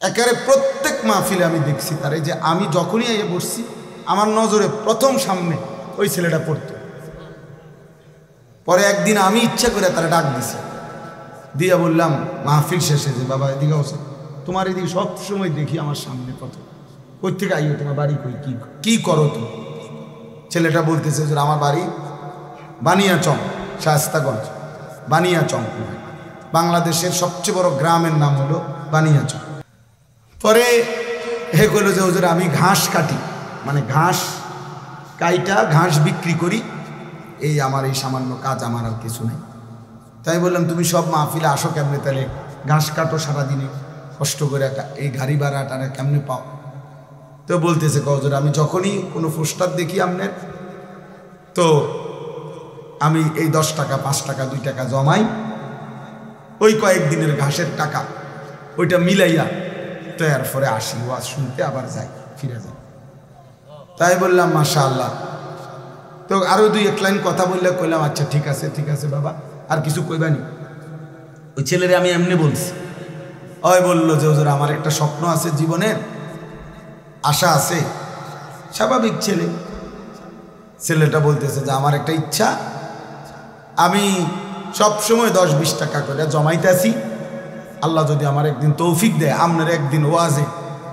একেবারে প্রত্যেক মাহফিলে আমি দেখছি তার, এই যে আমি যখনই এসে বসছি আমার নজরে প্রথম সামনে ওই ছেলেটা পড়তো। পরে একদিন আমি ইচ্ছা করে তারা ডাক দিছি, দিয়া বললাম মাহফিল শেষে যে বাবা এদিকে আসো, তোমার এদিকে সবসময় দেখি আমার সামনে কত, কই থেকে আইও, তোমার বাড়ি কই, কি করো তুমি? ছেলেটা বলতেছে যে আমার বাড়ি বানিয়াচং, শায়েস্তাগঞ্জ বানিয়াচং, বাংলাদেশের সবচেয়ে বড় গ্রামের নাম হলো বানিয়াচং। পরে হে কইলো যে হুজুর আমি ঘাস কাটি, মানে ঘাস কাইটা ঘাস বিক্রি করি, এই আমার এই সামান্য কাজ, আমার আর কিছু নেই। তাই বললাম তুমি সব মাহফিলে আসো কেমনে, তাহলে ঘাস কাটো সারাদিনে কষ্ট করে, এই গাড়ি ভাড়াটা কেমনে পাও? তো বলতেছে হুজুর আমি যখনই কোনো পোস্টার দেখি আপনার, তো আমি এই 10 টাকা 5 টাকা 2 টাকা জমাই, ওই কয়েকদিনের ঘাসের টাকা ওইটা মিলাইয়া তো এরপরে আসি ওয়াজ শুনতে, আবার যাই, ফিরে যাই। তাই বললাম মাশাআল্লাহ। তো আরো 2-1 লাইন কথা বললে কইলাম আচ্ছা ঠিক আছে বাবা, আর কিছু কইবানি? ওই ছেলেরে আমি এমনি বলছি, ওই বললো যে হুজুর আমার একটা স্বপ্ন আছে, জীবনের আশা আছে। স্বাভাবিক ছেলেটা বলতেছে যে আমার একটা ইচ্ছা, আমি সব সময় 10-20 টাকা করে জমাইতেছি, আল্লাহ যদি আমার একদিন তৌফিক দেয় আপনার একদিন ওয়াজে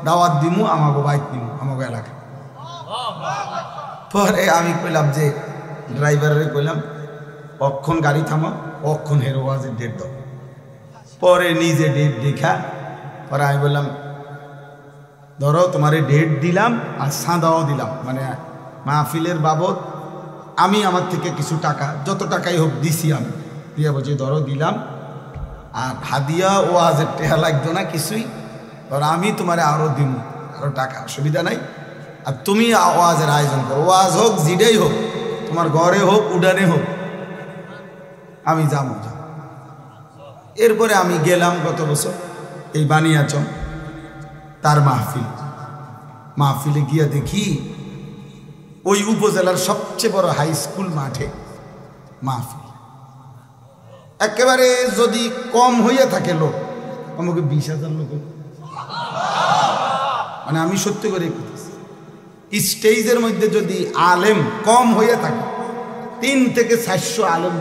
দাওয়াত দিমু, আমাকে বাইক দিমু আমাকে এলাকায়। পরে আমি কইলাম যে ড্রাইভারের কইলাম অক্ষণ গাড়ি থামা, অক্ষণ হের ওয়াজের ডেট দাও। পরে নিজে ডেট দেখা পরে আমি বললাম ধরো তোমার ডেট দিলাম আর সাঁদাও দিলাম, মানে মাহফিলের বাবদ আমি আমার থেকে কিছু টাকা, যত টাকাই হোক দিছি আমি, দিয়া বলছি ধরো দিলাম, আর হাদিয়া ওয়াজের টেহা লাগতো না কিছুই, ধরো আমি তোমারে আরো দিব, আরো টাকা, অসুবিধা নাই, আর তুমি ওয়াজের আয়োজন করো, ওয়াজ হোক জিডেই হোক, তোমার ঘরে হোক উডানে হোক, আমি যাবো। এরপরে আমি গেলাম গত বছর এই বানিয়াচং তার মাহফিলে গিয়া দেখি ওই উপজেলার সবচেয়ে বড় হাই স্কুল মাঠে মাহফিল, একেবারে যদি কম হইয়া থাকে লোক আমাকে 20,000 লোক, মানে আমি সত্যি করে স্টেজের মধ্যে যদি আলেম কম হইয়া থাকে 3 থেকে 400 আলেম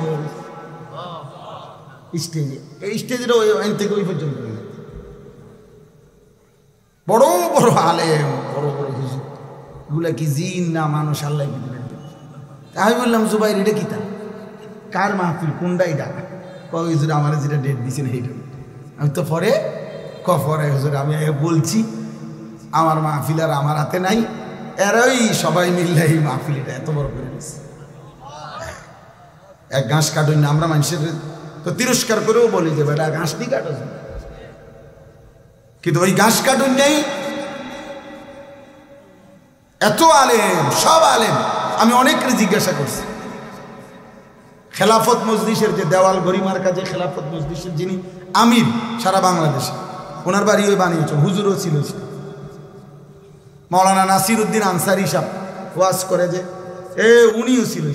স্টেজে, এই স্টেজের ওই থেকে ওই পর্যন্ত বড় বড় আলেম, বড় বড় হুজুর, এগুলা কি জিন না মানুষ? আল্লাহ। আমি বললাম জুবাইর এটা কি তা, কার মাহফিল, কোনটা এটা? হুজুর আমার যেটা ডেট দিয়েছেন সেইটা। আমি তো পরে হুজুর আমি বলছি আমার মাহফিল আর আমার হাতে নাই, এরাই সবাই মিললে এই মাহফিল এটা এত বড় করে দিচ্ছে। এক ঘাস কাটুন না, আমরা মানুষের তো তিরস্কার করেও বলি যে বেটা ঘাস দিয়ে কাটো, কিন্তু ওই ঘাস কাটুন নেই, এত আলেম, সব আলেম। আমি অনেককে জিজ্ঞাসা করছি, খেলাফত মজলিসের যে দেওয়াল গরিমার কাজে খেলাফত মজলিসের যিনি আমির সারা বাংলাদেশে, ওনার বাড়ি ওই বানিয়েছেন, হুজুরও ছিল, মাওলানা নাসির উদ্দিন আনসারি সাহেব ওয়াজ করে যে উনিও ছিল।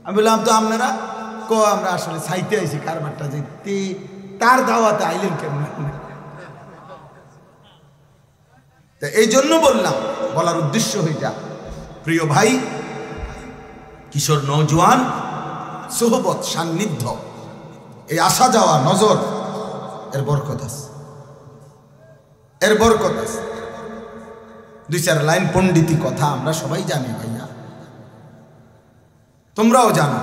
আমি বললাম তো আপনারা আমরা আসলে চাইতে আইছি কারবারটা যে তার দাওয়াতে আইলেন কেমন? এই জন্য বলার উদ্দেশ্য হইটা, প্রিয় ভাই, কিশোর নওজোয়ান সোহবত সান্নিধ্য, এই আসা যাওয়া নজর, এর বরকত আছে, 2-4 লাইন পণ্ডিতি কথা আমরা সবাই জানি ভাইয়া, তোমরাও জানো,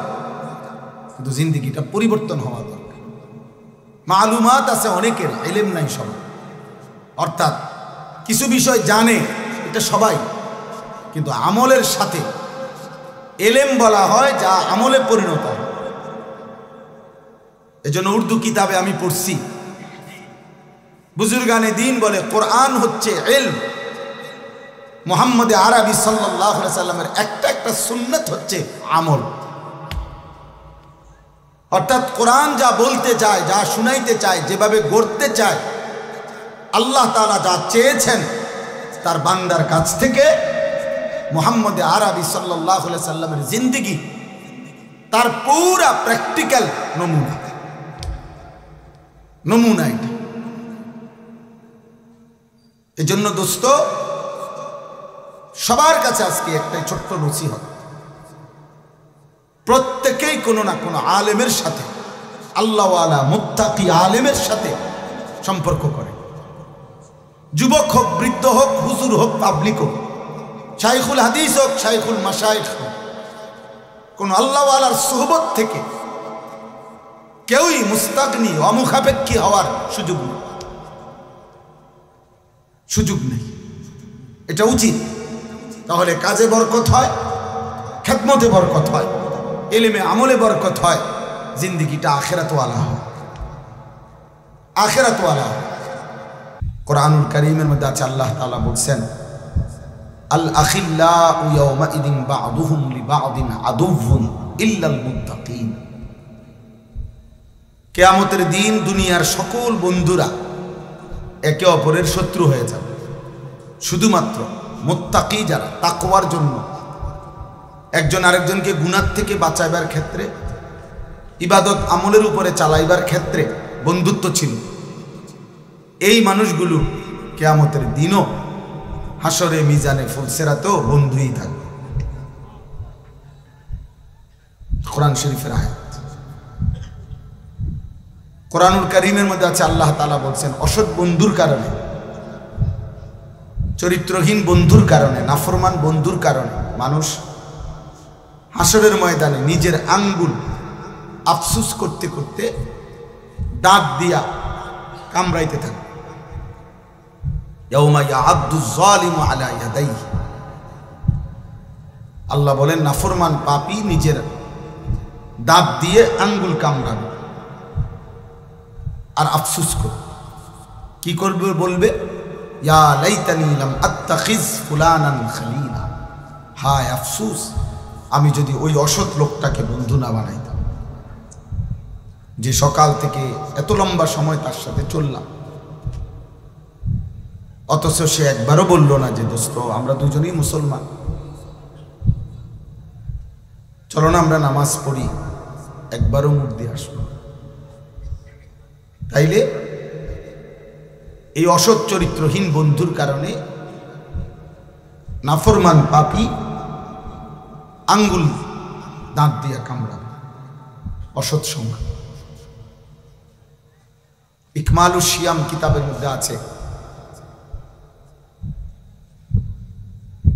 কিন্তু জিন্দিগিটা পরিবর্তন হওয়া দরকার। মালুমাত আছে অনেকের, ইলম নাই সবার, অর্থাৎ কিছু বিষয় জানে এটা সবাই, কিন্তু আমলের সাথে এলেম বলা হয় যা আমলে পরিণত হয়। এজন্য উর্দু কিতাবে আমি পড়ছি, বুজুর্গানে দ্বীন বলে কোরআন হচ্ছে ইলম, মুহাম্মদ আরবি সাল্লাল্লাহু আলাইহি সাল্লামের একটা সুন্নাত হচ্ছে আমল। অর্থাৎ কোরআন যা বলতে চায়, যা শুনাইতে চায়, যেভাবে গড়তে চায়, আল্লাহ তাআলা যা চেয়েছেন তার বান্দার কাছ থেকে, মুহাম্মদ আরবি সাল্লাল্লাহু আলাইহি সাল্লামের জিন্দেগি তার পুরা প্র্যাকটিক্যাল নমুনা এটা। এজন্য দোস্ত, সবার কাছে আজকে একটাই ছোট্ট নসিহত, প্রত্যেকেই কোনো না কোনো আলেমের সাথে, আল্লাহওয়ালা মুত্তাকি আলেমের সাথে সম্পর্ক করে। যুবক হোক, বৃদ্ধ হোক, হুজুর হোক, পাবলিক হোক, শাইখুল হাদিস হোক, শাইখুল মাশায়েখ হোক, কোন আল্লাহওয়ালার সুহবত থেকে কেউই মুস্তাগনি, অমুখাপেক্ষী হওয়ার সুযোগ নেই। এটা উচিত। তাহলে কাজে বরকত হয়, খেদমতে বরকত হয়, ইলমে আমলে বরকত হয়, জিন্দেগিটা আখিরাতওয়ালা হয়, আখিরাতওয়ালা হয়। কোরআনুল কারীমের মধ্যে আছে, আল্লাহ তাআলা বলছেন, আল আখিল্লাউ ইয়াওমাইদিন বা'দুহুম লিবা'দিন আদুউন ইল্লাল মুত্তাকিন। কিয়ামতের দিন দুনিয়ার সকল বন্ধুরা একে অপরের শত্রু হয়ে যাবে, শুধুমাত্র মুত্তাকি যারা, তাকওয়ার জন্য একজন আরেকজনকে গুনাহ থেকে বাঁচাইবার ক্ষেত্রে, ইবাদত আমলের উপরে চালাইবার ক্ষেত্রে বন্ধুত্ব ছিল, এই মানুষগুলো কিয়ামতের দিনও হাসরে মিজানে ফুলসেরাতেও বন্ধুই থাকবে। কোরআন শরীফের আয়াত। কোরআনুল কারীমের মধ্যে আছে, আল্লাহ তাআলা বলছেন, অসৎ বন্ধুর কারণে, চরিত্রহীন বন্ধুর কারণে, নাফরমান বন্ধুর কারণে মানুষ হাসরের ময়দানে নিজের আঙ্গুল আফসুস করতে করতে দাঁত দিয়া কামড়াইতে থাকে। আল্লাহ বলেন, নাফরমান পাপী নিজের দাঁত দিয়ে আঙ্গুল কামড়াবে আর আফসুস করবে। কি করবে? বলবে, ইয়া লাইতানি লাম আত্তাখিজ ফুলানান খলিলা, হায় আফসুস, আমি যদি ওই অসৎ লোকটাকে বন্ধু না বানাইতাম, যে সকাল থেকে এত লম্বা সময় তার সাথে চললাম, অথচ সে একবারও বলল না যে দোস্ত আমরা দুজনেই মুসলমান, চলো না আমরা নামাজ পড়ি, একবারও মুখ দিয়ে আসবো। তাইলে এই অসৎ চরিত্রহীন বন্ধুর কারণে নাফরমান পাপী আঙ্গুল দাঁত দিয়া কামড়াবে, অসৎ সংখ্যা। ইকমালুস সিয়াম কিতাবের মধ্যে আছে,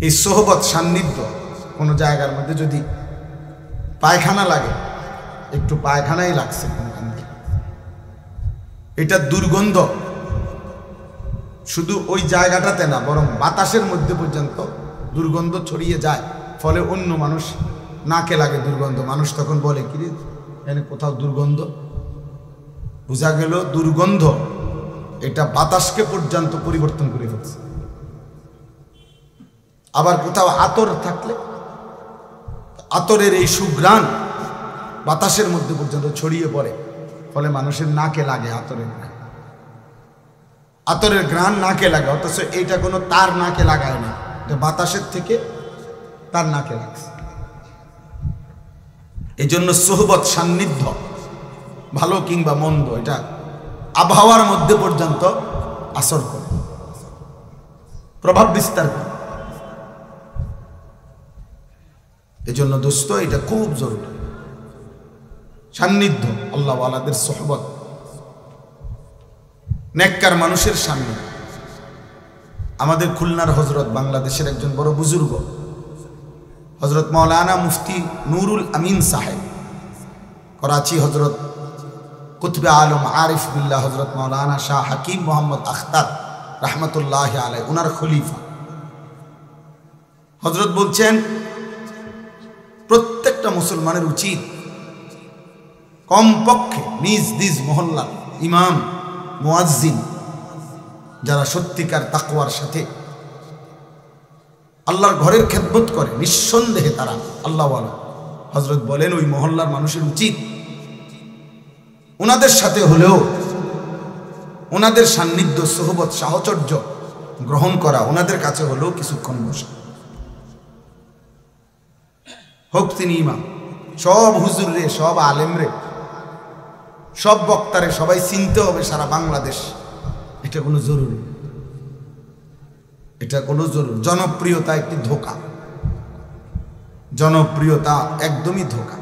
এই সোহবত, সান্নিধ্য, কোনো জায়গার মধ্যে যদি পায়খানা লাগে, একটু পায়খানাই লাগছে কোনখান থেকে, এটা দুর্গন্ধ শুধু ওই জায়গাটাতে না, বরং বাতাসের মধ্যে পর্যন্ত দুর্গন্ধ ছড়িয়ে যায়, ফলে অন্য মানুষ নাকে লাগে দুর্গন্ধ। মানুষ তখন বলে, কিরে এখানে কোথাও দুর্গন্ধ, বোঝা গেল দুর্গন্ধ এটা বাতাসকে পর্যন্ত পরিবর্তন করে ফেলছে। আবার কোথাও আতর থাকলে আতরের এই সুঘ্রাণ বাতাসের মধ্যে পর্যন্ত ছড়িয়ে পড়ে, ফলে মানুষের নাকে লাগে আতরের ঘ্রাণ। আতরের ঘ্রাণ নাকে লাগে, অথচ এইটা কোনো তার নাকে লাগায় না, এটা বাতাসের থেকে তার নাকে লাগছে। এই জন্য সোহবত, সান্নিধ্য, ভালো কিংবা মন্দ, এটা আবহাওয়ার মধ্যে পর্যন্ত আসর করে, প্রভাব বিস্তার করে। এই জন্য দোস্ত, এটা খুব জরুরি, সান্নিধ্য, আল্লাহওয়ালাদের সোহবত, নেককার মানুষের সামনে। আমাদের খুলনার হজরত, বাংলাদেশের একজন বড় বুজুর্গ হজরত মৌলানা মুফতি নুরুল আমিন সাহেব, করাচি হজরত কুতবে আলম আরিফ বিল্লাহ হজরত মৌলানা শাহ হাকিম মোহাম্মদ আখতার রহমতুল্লাহ আলাই, উনার খলিফা। হজরত বলছেন, প্রত্যেকটা মুসলমানের উচিত কমপক্ষে নিজ নিজ মহল্লার ইমাম, মুয়াজ্জিন, যারা সত্যিকার তাকওয়ার সাথে আল্লাহর ঘরের খেদমত করে, নিঃসন্দেহে তারা আল্লাহওয়ালা। হযরত বলেন, ওই মহল্লার মানুষের উচিত ওনাদের সাথে হলেও ওনাদের সান্নিধ্য, সোহবত, সাহচর্য গ্রহণ করা, ওনাদের কাছে হলেও কিছুক্ষণ বসা। হোক তিনি ইমাম, সব হুজুর রে, সব আলেম রে, সব বক্তারে সবাই চিনতে হবে সারা বাংলাদেশ, এটা কোনো জরুরি। এটা কোনো জনপ্রিয়তা একটি ধোঁকা, জনপ্রিয়তা একদমই ধোঁকা।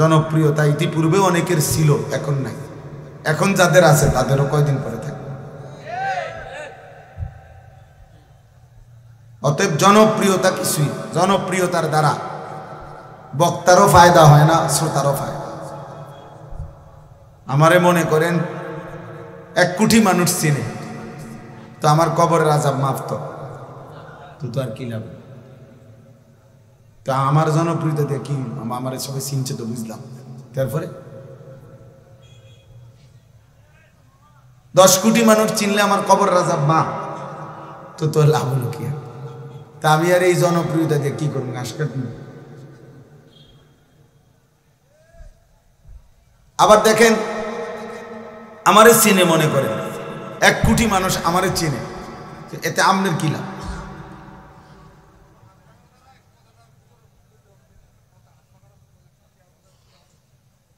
জনপ্রিয়তা ইতিপূর্বে অনেকের ছিল, এখন নাই। এখন যাদের আছে তাদেরও কয়দিন পরে থাকবে। অতএব জনপ্রিয়তা কিছুই, জনপ্রিয়তার দ্বারা বক্তারও ফায়দা হয় না, শ্রোতারও ফায়দা। আমারে মনে করেন 1 কোটি মানুষ চিনে, তো আমার কবরের আযাব মাফ তো আর কি লাভ? তা আমার জনপ্রিয়তা দিয়ে কি, আমার সবাই চিনছে তো বুঝলাম, তারপরে 10 কোটি মানুষ চিনলে আমার কবরের আযাব মাফ, তো লাভ হলো কি? তা আমি আর এই জনপ্রিয়তা দিয়ে কি করবো? ঘাস কাটবো? আবার দেখেন, আমারে চিনে, মনে করেন 1 কোটি মানুষ আমারে চিনে, এতে আমনের কি লাভ?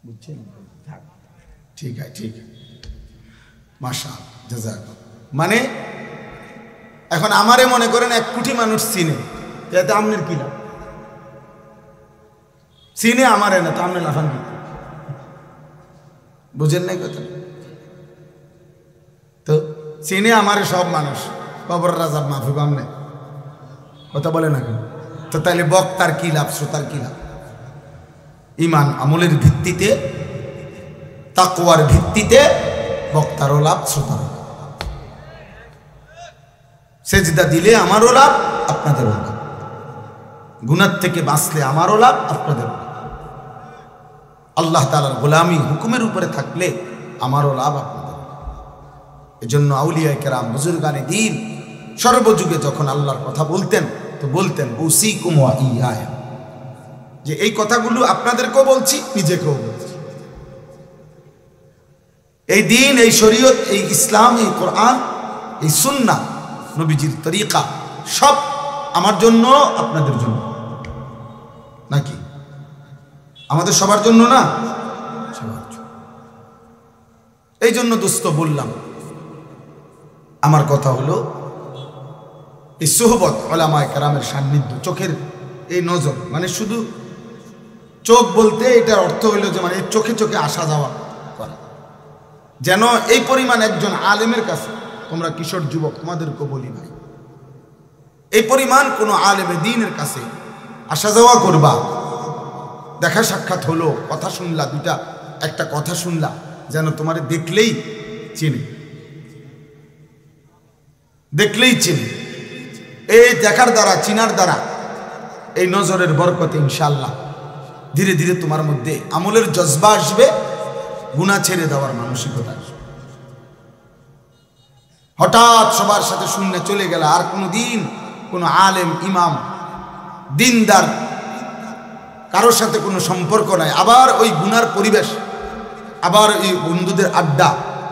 বুঝছেন? ঠিক আছে, মাশাআল্লাহ, জাযাকাল্লাহ। মানে এখন আমারে মনে করেন 1 কোটি মানুষ চিনে, এতে আমনের কি লাভ? চিনে আমারে না, তো আমনে লাফান কি? বুঝেন নাই কথা? তো চিনে আমারে সব মানুষ, কবরের আযাব মাফ হবে আমনে, কথা বলে না কেন? তো তাইলে বক্তার কি লাভ, শ্রোতার কি লাভ? ঈমান আমলের ভিত্তিতে, তাকওয়ার ভিত্তিতে বক্তারও লাভ, শ্রোতারও লাভ। সেজদা দিলে আমারও লাভ, আপনাদেরও লাভ। গুনাহ থেকে বাঁচলে আমারও লাভ, আপনাদেরও লাভ। আল্লাহ তাআলার গোলামি হুকুমের উপরে থাকলে আমারও লাভ, আপনাদের। এজন্য আউলিয়ায়ে কেরাম, বুজুর্গানে দ্বীন সর্বযুগে যখন আল্লাহর কথা বলতেন, তো বলতেন উসিকুম ওয়া ইয়া, যে এই কথাগুলো আপনাদেরকেও বলছি, নিজেকেও বলছি। এই দিন, এই শরীয়ত, এই ইসলাম, এই কোরআন, এই সুন্নাহ, নবীজির তরিকা, সব আমার জন্য, আপনাদের জন্য নাকি? আমাদের সবার জন্য না? সবার জন্য। এই জন্য দোস্ত বললাম, আমার কথা হলো এই সুহবত, উলামায়ে কেরামের সান্নিধ্য, চোখের এই নজর, মানে শুধু চোখ বলতে এটার অর্থ হইল যে মানে চোখে চোখে আসা যাওয়া করা। যেন এই পরিমাণ একজন আলেমের কাছে, তোমরা কিশোর যুবক, তোমাদেরকে বলি ভাই, এই পরিমাণ কোন আলেমে দ্বীনের কাছে আসা যাওয়া করবা, দেখা সাক্ষাৎ হলো, কথা শুনলা, একটা কথা শুনলা, যেন তোমারে দেখলেই চিনে, দেখলেই চিনে। এই দেখার দ্বারা, চিনার দ্বারা, এই নজরের বরকতে ইনশাআল্লাহ ধীরে ধীরে তোমার মধ্যে আমলের জজবা আসবে, গুনাহ ছেড়ে দেওয়ার মানসিকতা আসবে। হঠাৎ সবার সাথে শূন্য চলে গেল, আর কোনোদিন কোনো আলেম, ইমাম, দিনদার কারোর সাথে কোনো সম্পর্ক নাই, আবার ওই গুনার পরিবেশ, আবার ওই বন্ধুদের আড্ডা,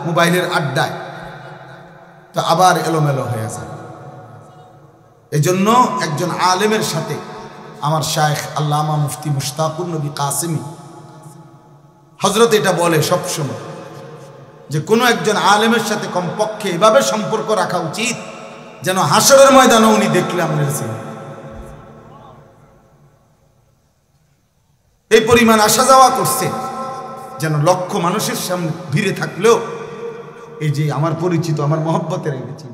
মোবাইলের আড্ডায়, তো আবার এলোমেলো হয়ে যায়। এজন্য একজন আলেমের সাথে আমার শায়েখ আল্লামা মুফতি মুশতাকুর নবী কাসেমি হযরত এটা বলে সবসময়, যে কোনো একজন আলেমের সাথে কমপক্ষে এভাবে সম্পর্ক রাখা উচিত যেন হাসরের ময়দানে উনি দেখলে আমাদের চিনে। এই পরিমাণ আসা যাওয়া করছে, যেন লক্ষ মানুষের সামনে ভিড়ে থাকলেও এই যে আমার পরিচিত, আমার মহব্বতের এনেছি।